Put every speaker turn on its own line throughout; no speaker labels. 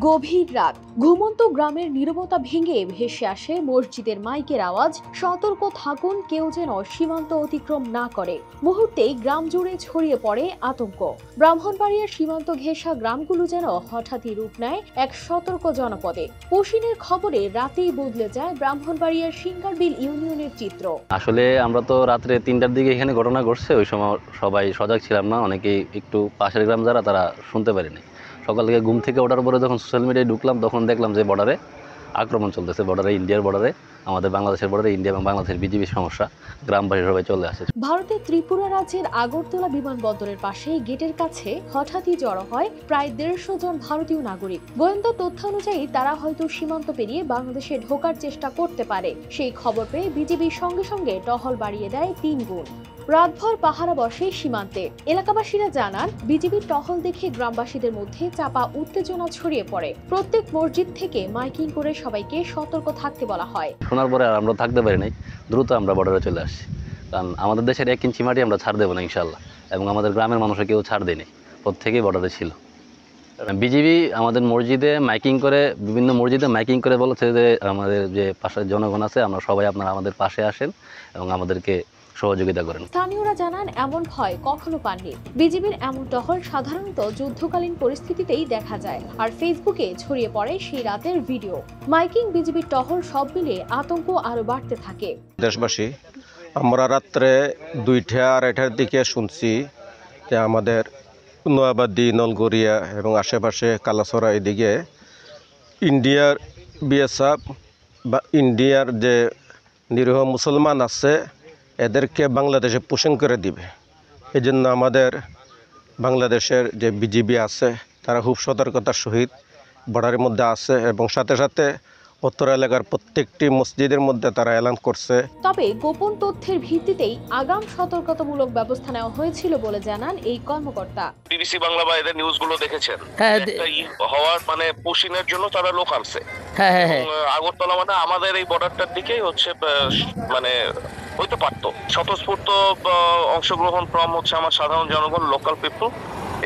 গভীর রাত, ঘুমন্ত গ্রামের নীরবতা ভেঙে ভেসে আসে মসজিদের মাইকের আওয়াজ। সতর্ক থাকুন, কেউ যেন সীমান্ত অতিক্রম না করে। মুহূর্তেই গ্রাম জুড়ে ছড়িয়ে পড়ে আতঙ্ক। ব্রাহ্মণবাড়িয়ার সীমান্ত ঘেঁষা গ্রামগুলো যেন হঠাৎই রূপ নেয় এক সতর্ক জনপদে। পশিনের খবরে রাতেই বদলে যায় ব্রাহ্মণবাড়িয়ার সিঙ্গারবিল ইউনিয়নের চিত্র।
আসলে আমরা তো রাত্রে 3টার দিকে এখানে ঘটনা ঘটছে, ওই সময় সবাই সজাগ ছিলাম না, অনেকেই একটু পাশের গ্রাম যারা তারা শুনতে পারেনি। সকাল থেকে ঘুম থেকে ওঠার পরে যখন সোশ্যাল মিডিয়ায় ঢুকলাম তখন দেখলাম যে বর্ডারে আক্রমণ চলতেছে, বর্ডারে ইন্ডিয়ার বর্ডারে, আমাদের বাংলাদেশের বর্ডারে ইন্ডিয়া এবং বাংলাদেশের বিজিবির সমস্যা, গ্রামবাসী সবাই চলে আসে।
ভারতের ত্রিপুরা রাজ্যের আগরতলা বিমানবন্দরের পাশে গেটের কাছে হঠাৎই জড়ো হয় প্রায় 150 জন ভারতীয় নাগরিক। গোয়েন্দা তথ্য অনুযায়ী তারা হয়তো সীমান্ত পেরিয়ে বাংলাদেশে ঢোকার চেষ্টা করতে পারে। সেই খবর পেয়ে বিজিবি সঙ্গে সঙ্গে টহল বাড়িয়ে দেয় 3 গুণ। রাতভর পাহারা বসে সীমান্তে। এলাকাবাসীরা জানান, বিজিবির টহল দেখে গ্রামবাসীদের মধ্যে চাপা উত্তেজনা ছড়িয়ে পড়ে। প্রত্যেক মসজিদ থেকে মাইকিং করে সবাইকে সতর্ক থাকতে বলা হয়।
শোনার পরে আর আমরা থাকতে পারি নাই, দ্রুত আমরা বর্ডারে চলে আসছি, কারণ আমাদের দেশের 1 ইঞ্চি মাটি আমরা ছাড় দেবো না ইনশাল্লাহ, এবং আমাদের গ্রামের মানুষের কেউ ছাড় দেয়নি, প্রত্যেকেই বর্ডারে ছিল। বিজিবি আমাদের মসজিদে মাইকিং করে, বিভিন্ন মসজিদে মাইকিং করে বলেছে যে আমাদের যে পাশের জনগণ আছে, আমরা সবাই আপনারা আমাদের পাশে আসেন এবং আমাদেরকে সহযোগিতা করেন।
স্থানীয়রা জানান, এমন ভয় কখনো পাননি। বিজিবির এমন টহল সাধারণত যুদ্ধকালীন পরিস্থিতিতেই দেখা যায়, আর ফেসবুকে ছড়িয়ে পড়ে সেই রাতের ভিডিও। মাইকিং, বিজিবির টহল সব মিলে আতঙ্ক আরো বাড়তে থাকে।
দেশবাসী, আমরা রাত্রে 2টা-2:30টার দিকে শুনছি যে আমাদের নোয়াবাদী, নলগড়িয়া এবং আশেপাশে কালাছড়া এদিকে ইন্ডিয়ার বিএসএফ বা ইন্ডিয়ার যে নিরীহ মুসলমান আছে এদেরকে বাংলাদেশে পুশিং করে দিবে। এই জন্য আমাদের বাংলাদেশের যে বিজিবি আছে তারা খুব সতর্কতার সহিত বর্ডারের মধ্যে আছে, এবং সাথে সাথে উত্তর এলাকার প্রত্যেকটি মসজিদের মধ্যে তারা এলান করছে।
তবে গোপন তথ্যের ভিত্তিতেই আগাম সতর্কতামূলক ব্যবস্থা নেওয়া হয়েছিল বলে জানান এই কর্মকর্তা।
বিবিসি বাংলা বা এদের নিউজগুলো দেখেছেন, হওয়ার মানে পুশিনের জন্য তারা লোক আনছে। আগরতলা মানে আমাদের এই বর্ডারটার দিকেই হচ্ছে, মানে হইতে পারতো। স্বতঃস্ফূর্ত অংশগ্রহণ ফ্রম হচ্ছে আমার সাধারণ জনগণ, লোকাল পিপল,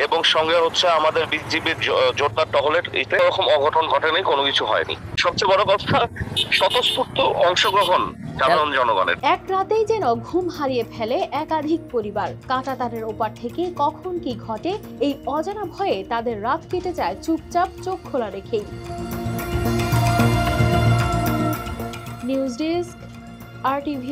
এবং সঙ্গে হচ্ছে আমাদের বিজিবির জোরদার টহলের। এরকম অঘটন ঘটেনি, কোনো কিছু হয়নি। সবচেয়ে বড় কথা, স্বতঃস্ফূর্ত অংশগ্রহণ সাধারণ জনগণের।
এক রাতেই যেন ঘুম হারিয়ে ফেলে একাধিক পরিবার। কাঁটাতারের ওপার থেকে কখন কি ঘটে, এই অজানা ভয়ে তাদের রাত কেটে যায় চুপচাপ চোখ খোলা রেখেই। News desk, RTV।